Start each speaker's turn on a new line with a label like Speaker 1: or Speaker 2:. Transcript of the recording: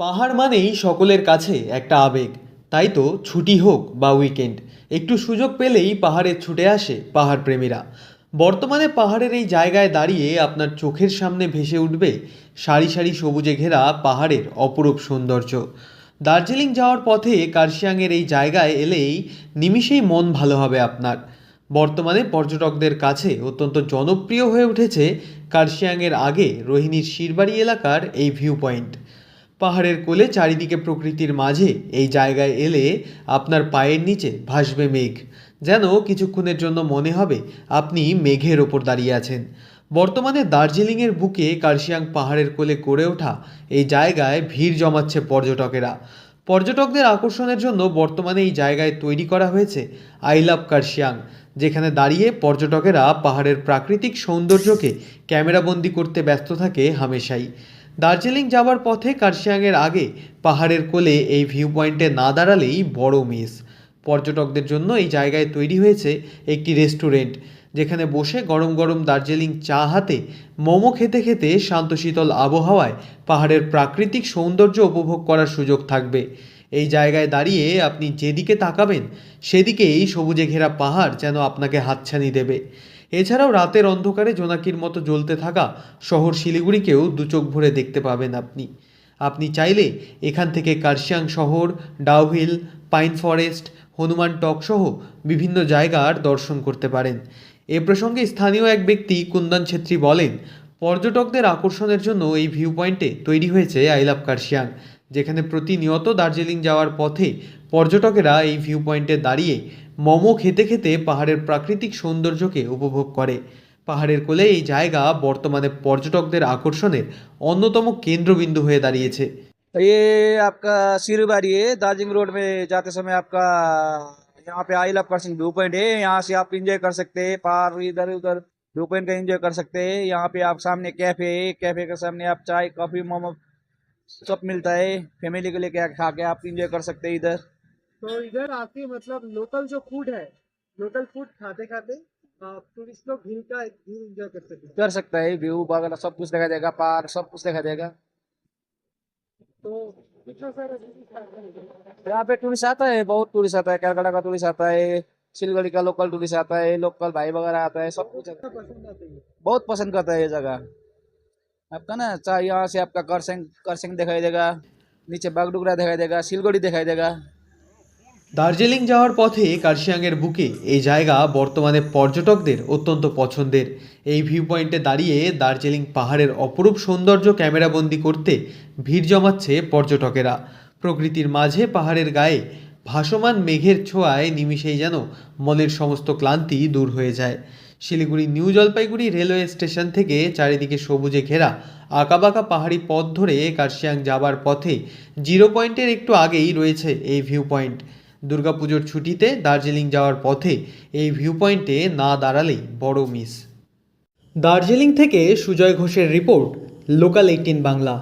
Speaker 1: পাহাড় মানেই সকলের কাছে একটা আবেগ। তাই তো ছুটি হোক বা উইকেন্ড, একটু সুযোগ পেলেই পাহাড়ে ছুটে আসে পাহাড় প্রেমীরা। বর্তমানে পাহাড়ের এই জায়গায় দাঁড়িয়ে আপনার চোখের সামনে ভেসে উঠবে সারি সারি সবুজে ঘেরা পাহাড়ের অপরূপ সৌন্দর্য। দার্জিলিং যাওয়ার পথে কার্শিয়াংয়ের এই জায়গায় এলেই নিমিষেই মন ভালো হবে আপনার। বর্তমানে পর্যটকদের কাছে অত্যন্ত জনপ্রিয় হয়ে উঠেছে কার্শিয়াংয়ের আগে রোহিণীর শিরবাড়ি এলাকার এই ভিউ পয়েন্ট। পাহাড়ের কোলে চারিদিকে প্রকৃতির মাঝে এই জায়গায় এলে আপনার পায়ের নিচে ভাসবে মেঘ, যেন কিছুক্ষণের জন্য মনে হবে আপনি মেঘের ওপর দাঁড়িয়ে আছেন। বর্তমানে দার্জিলিংয়ের বুকে কার্শিয়াং পাহাড়ের কোলে গড়ে ওঠা এই জায়গায় ভিড় জমাচ্ছে পর্যটকেরা। পর্যটকদের আকর্ষণের জন্য বর্তমানে এই জায়গায় তৈরি করা হয়েছে আই লাভ কার্শিয়াং, যেখানে দাঁড়িয়ে পর্যটকেরা পাহাড়ের প্রাকৃতিক সৌন্দর্যকে ক্যামেরাবন্দি করতে ব্যস্ত থাকে হামেশাই। দার্জিলিং যাওয়ার পথে কার্শিয়াংয়ের আগে পাহাড়ের কোলে এই ভিউ পয়েন্টে না দাঁড়ালেই বড় মিস। পর্যটকদের জন্য এই জায়গায় তৈরি হয়েছে একটি রেস্টুরেন্ট, যেখানে বসে গরম গরম দার্জিলিং চা হাতে মোমো খেতে খেতে শান্তশীতল আবহাওয়ায় পাহাড়ের প্রাকৃতিক সৌন্দর্য উপভোগ করার সুযোগ থাকবে। এই জায়গায় দাঁড়িয়ে আপনি যেদিকে তাকাবেন সেদিকেই সবুজে ঘেরা পাহাড় যেন আপনাকে হাতছানি দেবে। এছাড়াও রাতের অন্ধকারে জোনাকির মতো জ্বলতে থাকা শহর শিলিগুড়িকেও দুচোখ ভরে দেখতে পাবেন আপনি। আপনি চাইলে এখান থেকে কার্শিয়াং শহর, ডাউহিল, পাইন ফরেস্ট, হনুমান টক সহ বিভিন্ন জায়গার দর্শন করতে পারেন। এ প্রসঙ্গে স্থানীয় এক ব্যক্তি কুন্দন ছেত্রী বলেন, পর্যটকদের আকর্ষণের জন্য এই ভিউ পয়েন্টে তৈরি হয়েছে আই লাভ কার্শিয়াং, যেখানে প্রতিনিয়ত দার্জিলিং যাওয়ার পথে পর্যটকেরা এই ভিউ পয়েন্টে দাঁড়িয়ে মোমো খেতে খেতে পাহাড়ের প্রাকৃতিক সৌন্দর্যকে উপভোগ করে। পাহাড়ের কোলে এই জায়গা বর্তমানে পর্যটকদের আকর্ষণের অন্যতম কেন্দ্রবিন্দু হয়ে দাঁড়িয়েছে।
Speaker 2: ये आपका सिरबारी है। दार्जिलिंग रोड में जाते समय आपका यहाँ पे I love Kurseong view point है। यहाँ से आप इंजॉय कर सकते हैं, पार इधर उधर व्यू पॉइंट का एंजॉय कर सकते हैं। यहाँ पे आप सामने कैफे है, कैफे के सामने आप चाय कॉफी मोमो सब मिलता है। फैमिली को लेके खा के आप इंजॉय कर सकते हैं इधर।
Speaker 3: तो इधर आके मतलब लोकल जो फूड है, लोकल फूड खाते खाते टूरिस्ट लोग हिल का व्यू एंजॉय कर सकते हैं।
Speaker 2: कर सकता है, व्यू वगैरह सब कुछ देखा जाएगा, पार्क सब कुछ देखा जाएगा।
Speaker 3: तो कितना सारा
Speaker 2: यहाँ पे टूरिस्ट आता है, बहुत टूरिस्ट आता है। कलकत्ता का टूरिस्ट आता है, सिलगड़ी का लोकल टूरिस्ट आता है, लोकल भाई वगैरह आता है, सब कुछ आता है।
Speaker 3: पसंद आते हैं।
Speaker 2: बहुत पसंद करता है ये जगह आपका ना। चाहे यहाँ से आपका करसेंग करसेंग दिखाई देगा, नीचे बागडोगरा दिखाई देगा, सिलगड़ी दिखाई देगा।
Speaker 1: দার্জিলিং যাওয়ার পথে কার্শিয়াংয়ের বুকে এই জায়গা বর্তমানে পর্যটকদের অত্যন্ত পছন্দের। এই ভিউ পয়েন্টে দাঁড়িয়ে দার্জিলিং পাহাড়ের অপরূপ সৌন্দর্য ক্যামেরাবন্দি করতে ভিড় জমাচ্ছে পর্যটকেরা। প্রকৃতির মাঝে পাহাড়ের গায়ে ভাসমান মেঘের ছোঁয়ায় নিমিষেই যেন মনের সমস্ত ক্লান্তি দূর হয়ে যায়। Siliguri new Jalpaiguri railway station থেকে চারিদিকে সবুজে ঘেরা আঁকাবাঁকা পাহাড়ি পথ ধরে কার্শিয়াং যাবার পথে জিরো পয়েন্টের একটু আগেই রয়েছে এই ভিউ পয়েন্ট। দুর্গাপুজোর ছুটিতে দার্জিলিং যাওয়ার পথে এই ভিউ পয়েন্টে না দাঁড়ালেই বড় মিস। দার্জিলিং থেকে সুজয় ঘোষের রিপোর্ট, লোকাল 18 বাংলা।